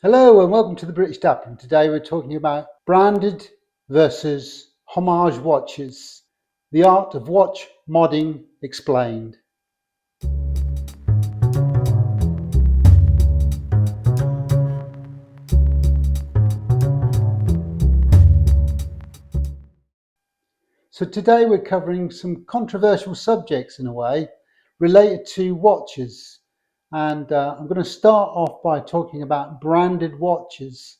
Hello and welcome to the British Dapper. And today we're talking about branded versus homage watches, the art of watch modding explained. So today we're covering some controversial subjects in a way related to watches. And I'm going to start off by talking about branded watches.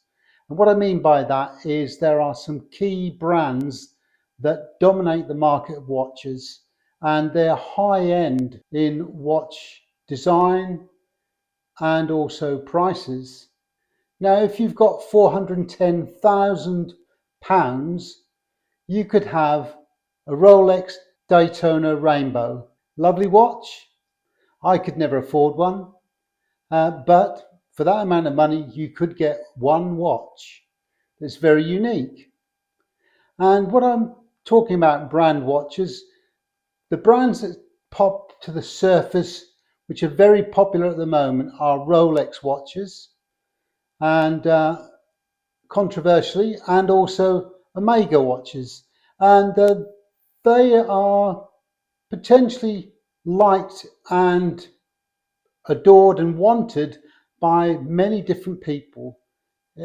And what I mean by that is there are some key brands that dominate the market of watches, and they're high end in watch design and also prices. Now, if you've got £410,000, you could have a Rolex Daytona Rainbow. Lovely watch. I could never afford one, but for that amount of money, you could get one watch that's very unique. And what I'm talking about brand watches, the brands that pop to the surface, which are very popular at the moment, are Rolex watches and controversially, and also Omega watches. And they are potentially liked and adored and wanted by many different people,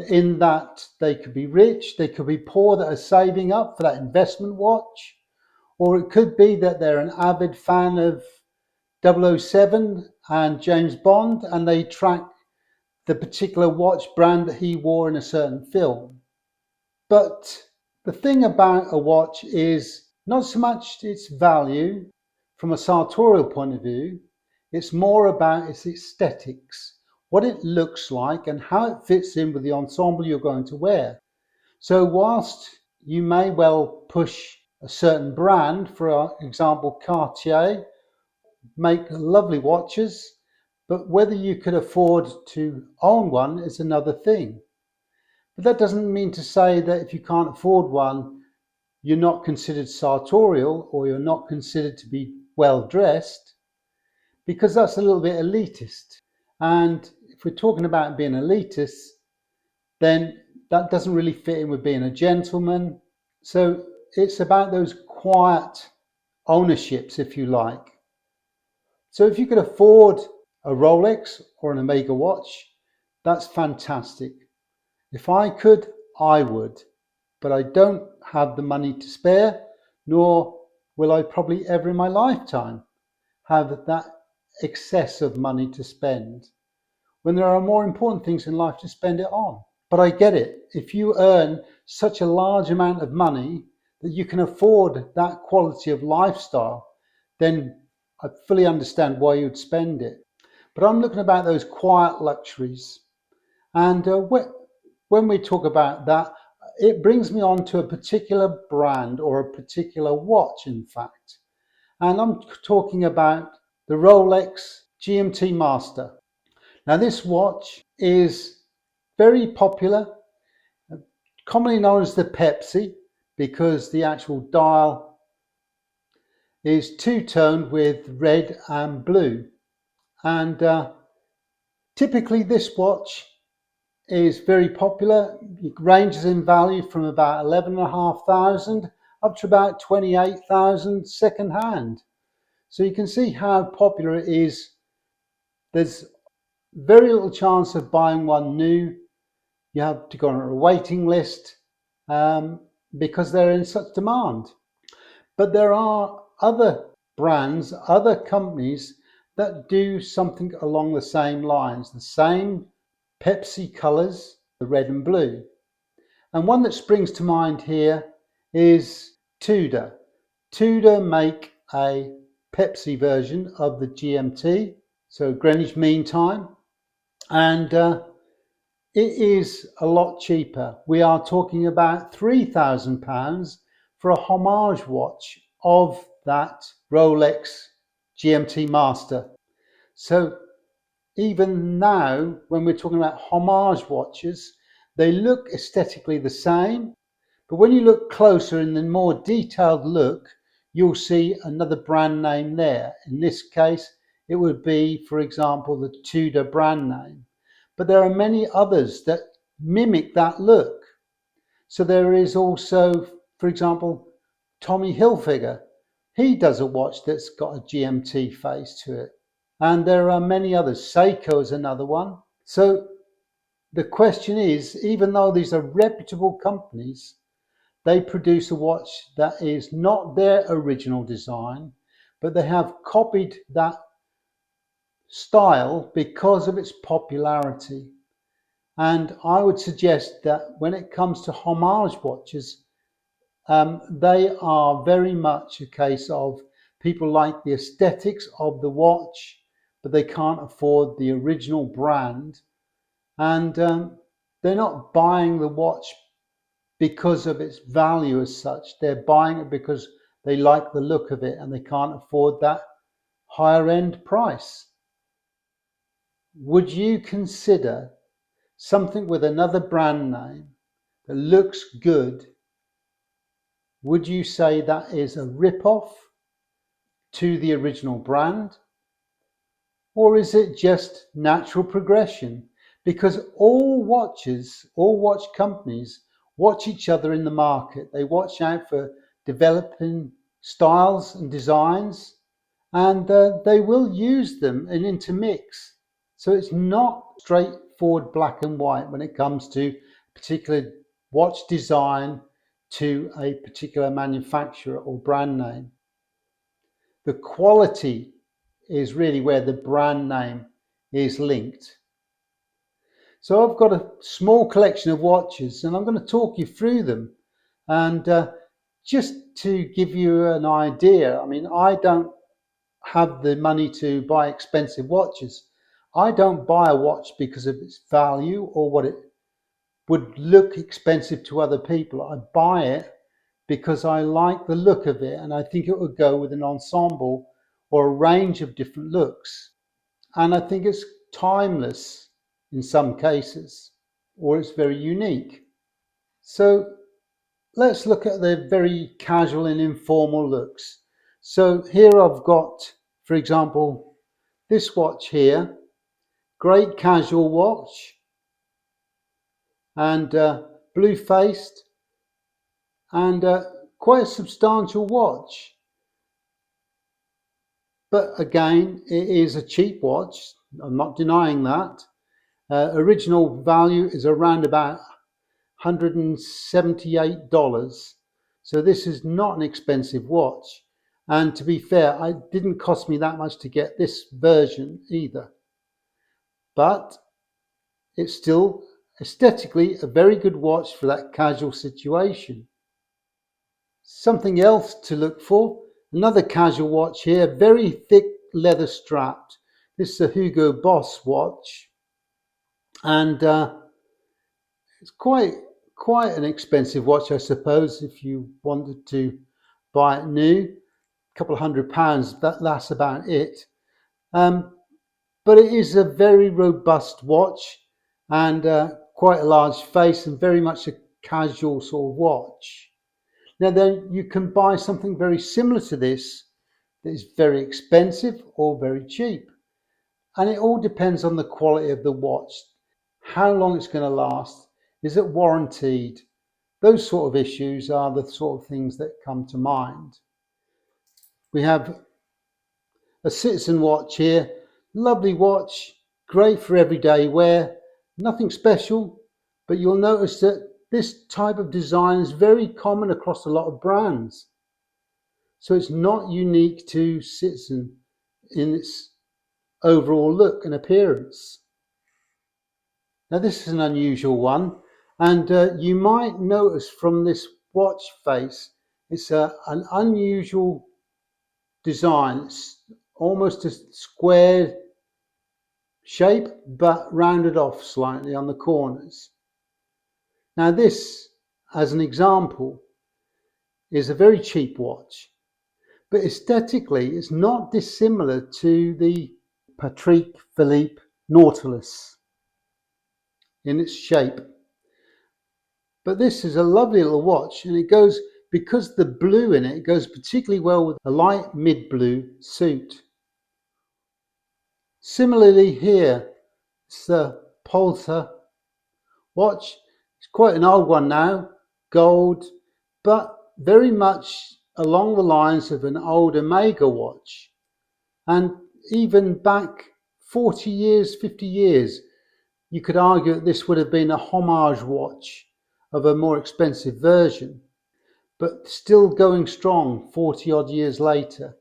in that they could be rich, they could be poor that are saving up for that investment watch, or it could be that they're an avid fan of 007 and James Bond and they track the particular watch brand that he wore in a certain film. But the thing about a watch is not so much its value from a sartorial point of view, it's more about its aesthetics, what it looks like and how it fits in with the ensemble you're going to wear. So whilst you may well push a certain brand, for example Cartier, make lovely watches, but whether you could afford to own one is another thing. But that doesn't mean to say that if you can't afford one, you're not considered sartorial or you're not considered to be well dressed, because that's a little bit elitist. And if we're talking about being elitist, then that doesn't really fit in with being a gentleman. So it's about those quiet ownerships, if you like. So if you could afford a Rolex or an Omega watch, that's fantastic. If I could, I would, but I don't have the money to spare, nor will I probably ever in my lifetime have that excess of money to spend, when there are more important things in life to spend it on. But I get it. If you earn such a large amount of money that you can afford that quality of lifestyle, then I fully understand why you'd spend it. But I'm looking about those quiet luxuries. And when we talk about that, it brings me on to a particular brand or a particular watch, in fact. And I'm talking about the Rolex GMT Master. Now, this watch is very popular, commonly known as the Pepsi, because the actual dial is two-toned with red and blue. And typically this watch is very popular. It ranges in value from about 11,500 up to about 28,000 second hand. So you can see how popular it is. There's very little chance of buying one new. You have to go on a waiting list because they're in such demand. But there are other brands, other companies that do something along the same lines, the same Pepsi colours, the red and blue. And one that springs to mind here is Tudor. Tudor make a Pepsi version of the GMT, so Greenwich Mean Time, and it is a lot cheaper. We are talking about £3,000 for a homage watch of that Rolex GMT Master. So even now, when we're talking about homage watches, they look aesthetically the same, but when you look closer in the more detailed look, you'll see another brand name there. In this case, it would be, for example, the Tudor brand name. but there are many others that mimic that look. So there is also, for example, Tommy Hilfiger. He does a watch that's got a GMT face to it. And there are many others. Seiko is another one. So the question is, even though these are reputable companies, they produce a watch that is not their original design, but they have copied that style because of its popularity. And I would suggest that when it comes to homage watches, they are very much a case of people like the aesthetics of the watch, but they can't afford the original brand. And they're not buying the watch because of its value as such. They're buying it because they like the look of it and they can't afford that higher end price. Would you consider something with another brand name that looks good? Would you say that is a rip-off to the original brand? Or is it just natural progression? Because all watches, all watch companies watch each other in the market. They watch out for developing styles and designs, and they will use them and intermix. So it's not straightforward black and white when it comes to particular watch design to a particular manufacturer or brand name. The quality is really where the brand name is linked. So I've got a small collection of watches and I'm going to talk you through them. And just to give you an idea, I mean, I don't have the money to buy expensive watches. I don't buy a watch because of its value or what it would look expensive to other people. I buy it because I like the look of it and I think it would go with an ensemble or a range of different looks. And I think it's timeless in some cases, or it's very unique. So let's look at the very casual and informal looks. So here I've got, for example, this watch here, great casual watch and blue faced and quite a substantial watch. But again, it is a cheap watch. I'm not denying that. Original value is around about $178. So this is not an expensive watch. And to be fair, it didn't cost me that much to get this version either. But it's still aesthetically a very good watch for that casual situation. Something else to look for, another casual watch here, very thick leather strapped. This is a Hugo Boss watch. And it's quite an expensive watch, I suppose, if you wanted to buy it new. A couple of £100, that's about it. But it is a very robust watch and quite a large face and very much a casual sort of watch. Now then, you can buy something very similar to this that is very expensive or very cheap. And it all depends on the quality of the watch, how long it's going to last, is it warranted? Those sort of issues are the sort of things that come to mind. We have a Citizen watch here, lovely watch, great for everyday wear, nothing special, but you'll notice that this type of design is very common across a lot of brands. So it's not unique to Citizen in its overall look and appearance. Now this is an unusual one, and you might notice from this watch face, it's an unusual design. It's almost a square shape, but rounded off slightly on the corners. Now this, as an example, is a very cheap watch, but aesthetically it's not dissimilar to the Patrick Philippe Nautilus in its shape. But this is a lovely little watch, and it goes, because the blue in it goes particularly well with a light mid-blue suit. Similarly here, it's the Pulsar watch. It's quite an old one now, gold, but very much along the lines of an old Omega watch. And even back 40 years, 50 years, you could argue that this would have been a homage watch of a more expensive version, but still going strong 40 odd years later.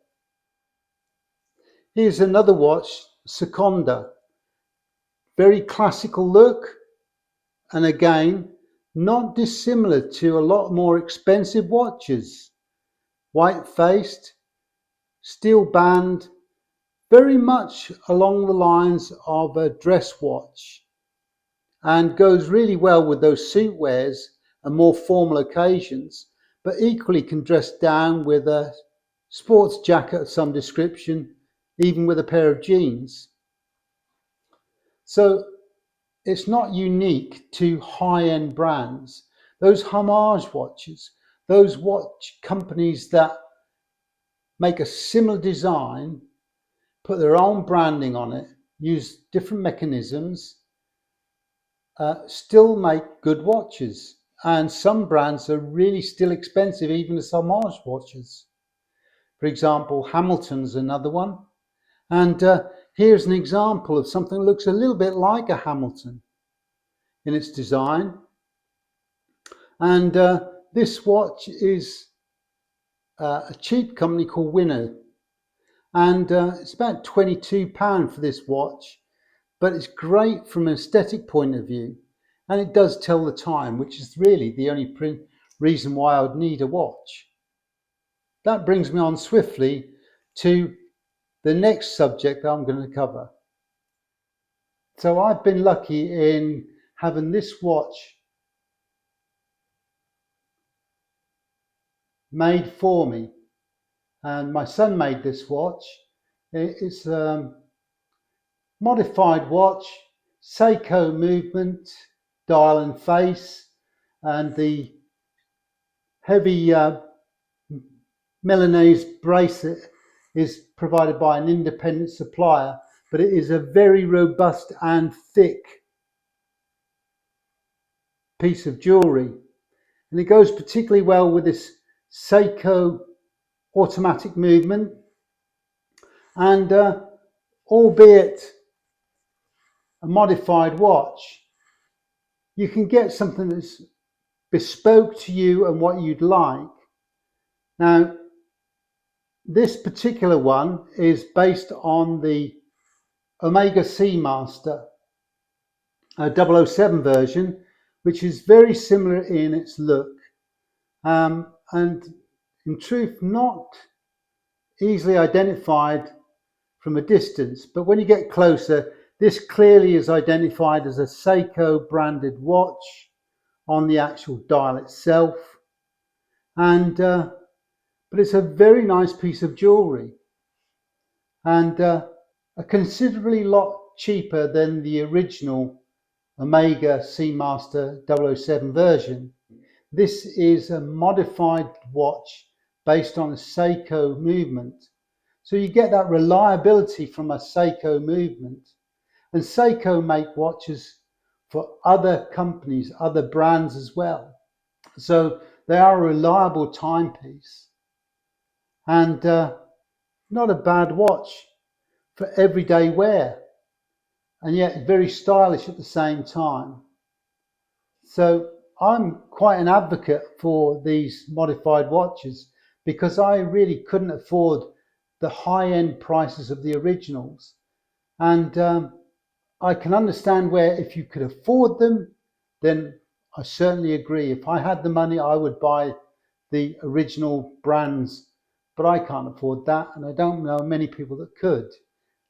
Here's another watch, Seconda. Very classical look, and again, not dissimilar to a lot more expensive watches. White faced, steel band, very much along the lines of a dress watch, and goes really well with those suit wears and more formal occasions, but equally can dress down with a sports jacket of some description, even with a pair of jeans. So it's not unique to high-end brands. Those homage watches, those watch companies that make a similar design, put their own branding on it, use different mechanisms, still make good watches. And some brands are really still expensive, even as homage watches. For example, Hamilton's another one. And here's an example of something that looks a little bit like a Hamilton in its design. And this watch is a cheap company called Winner. And it's about £22 for this watch, but it's great from an aesthetic point of view. And it does tell the time, which is really the only reason why I would need a watch. That brings me on swiftly to the next subject that I'm going to cover. So I've been lucky in having this watch made for me. And my son made this watch. It's a modified watch, Seiko movement, dial and face, and the heavy Milanese bracelet is provided by an independent supplier, but it is a very robust and thick piece of jewellery. And it goes particularly well with this Seiko automatic movement. And albeit a modified watch, you can get something that's bespoke to you and what you'd like. Now, this particular one is based on the Omega Seamaster 007 version, which is very similar in its look, and in truth not easily identified from a distance, but when you get closer, this clearly is identified as a Seiko branded watch on the actual dial itself, and but it's a very nice piece of jewellery, and a considerably lot cheaper than the original Omega Seamaster 007 version. This is a modified watch based on a Seiko movement. So you get that reliability from a Seiko movement. And Seiko make watches for other companies, other brands as well. So they are a reliable timepiece. And not a bad watch for everyday wear. And yet very stylish at the same time. So I'm quite an advocate for these modified watches because I really couldn't afford the high-end prices of the originals. And I can understand where if you could afford them, then I certainly agree. If I had the money, I would buy the original brands, but I can't afford that, and I don't know many people that could.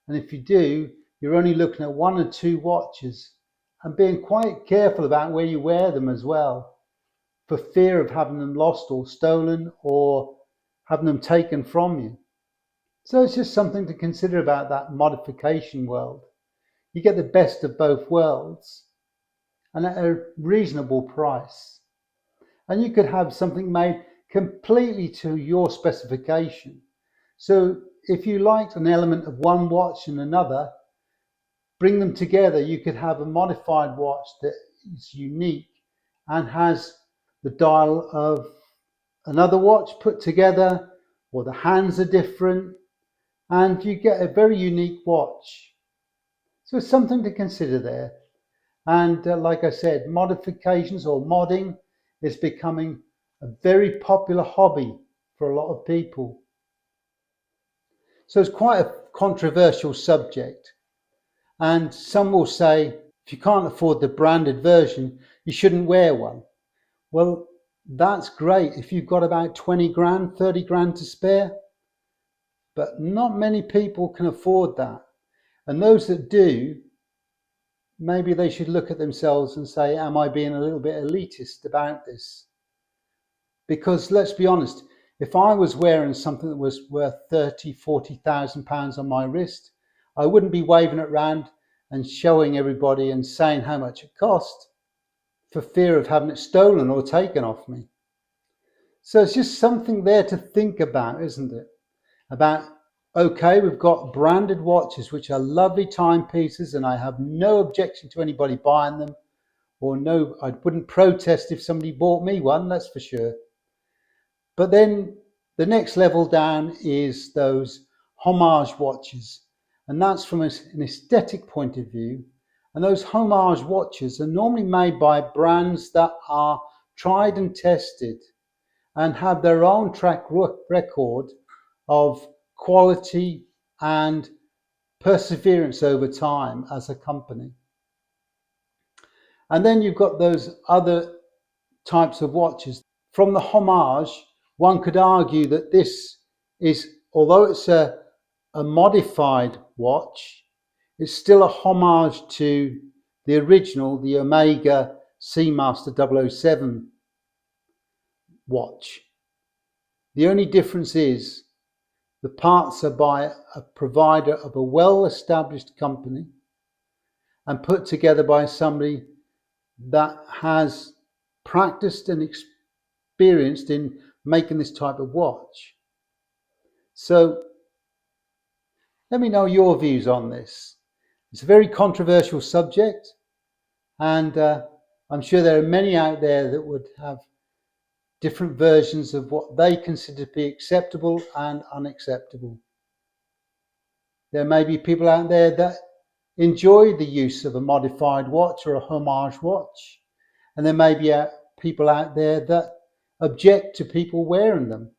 And if you do, you're only looking at one or two watches and being quite careful about where you wear them as well, for fear of having them lost or stolen or having them taken from you. So it's just something to consider about that modification world. You get the best of both worlds and at a reasonable price. And you could have something made completely to your specification. So if you liked an element of one watch and another, bring them together, you could have a modified watch that is unique and has the dial of another watch put together, or the hands are different, and you get a very unique watch. So it's something to consider there. And like I said, modifications or modding is becoming a very popular hobby for a lot of people. So it's quite a controversial subject. And some will say, if you can't afford the branded version, you shouldn't wear one. Well, that's great if you've got about 20 grand, 30 grand to spare. But not many people can afford that. And those that do, maybe they should look at themselves and say, am I being a little bit elitist about this? Because let's be honest, if I was wearing something that was worth 30, 40,000 pounds on my wrist, I wouldn't be waving it around and showing everybody and saying how much it cost for fear of having it stolen or taken off me. So it's just something there to think about, isn't it? About, okay, we've got branded watches, which are lovely timepieces, and I have no objection to anybody buying them, or no, I wouldn't protest if somebody bought me one, that's for sure. But then the next level down is those homage watches, and that's from an aesthetic point of view. And those homage watches are normally made by brands that are tried and tested and have their own track record of quality and perseverance over time as a company. And then you've got those other types of watches. From the homage, one could argue that this is, although it's a modified watch, it's still a homage to the original, the Omega Seamaster 007 watch. The only difference is the parts are by a provider of a well-established company and put together by somebody that has practiced and experienced in making this type of watch. So let me know your views on this. It's a very controversial subject, and I'm sure there are many out there that would have different versions of what they consider to be acceptable and unacceptable. There may be people out there that enjoy the use of a modified watch or a homage watch, and there may be people out there that object to people wearing them.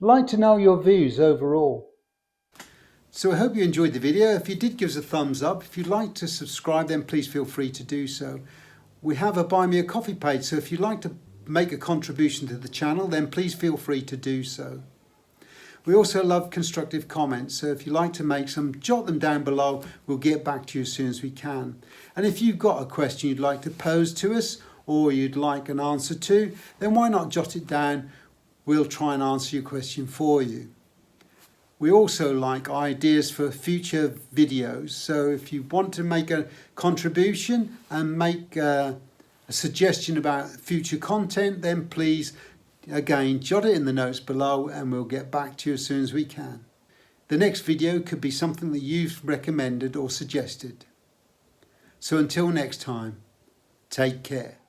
I'd like to know your views overall. So I hope you enjoyed the video. If you did, give us a thumbs up. If you'd like to subscribe, then please feel free to do so. We have a Buy Me a Coffee page, so if you'd like to make a contribution to the channel, then please feel free to do so. We also love constructive comments, so if you'd like to make some, jot them down below. We'll get back to you as soon as we can. And if you've got a question you'd like to pose to us, or you'd like an answer to, then why not jot it down? We'll try and answer your question for you. We also like ideas for future videos, so if you want to make a contribution and make a suggestion about future content, then please, again, jot it in the notes below and we'll get back to you as soon as we can. The next video could be something that you've recommended or suggested. So until next time, take care.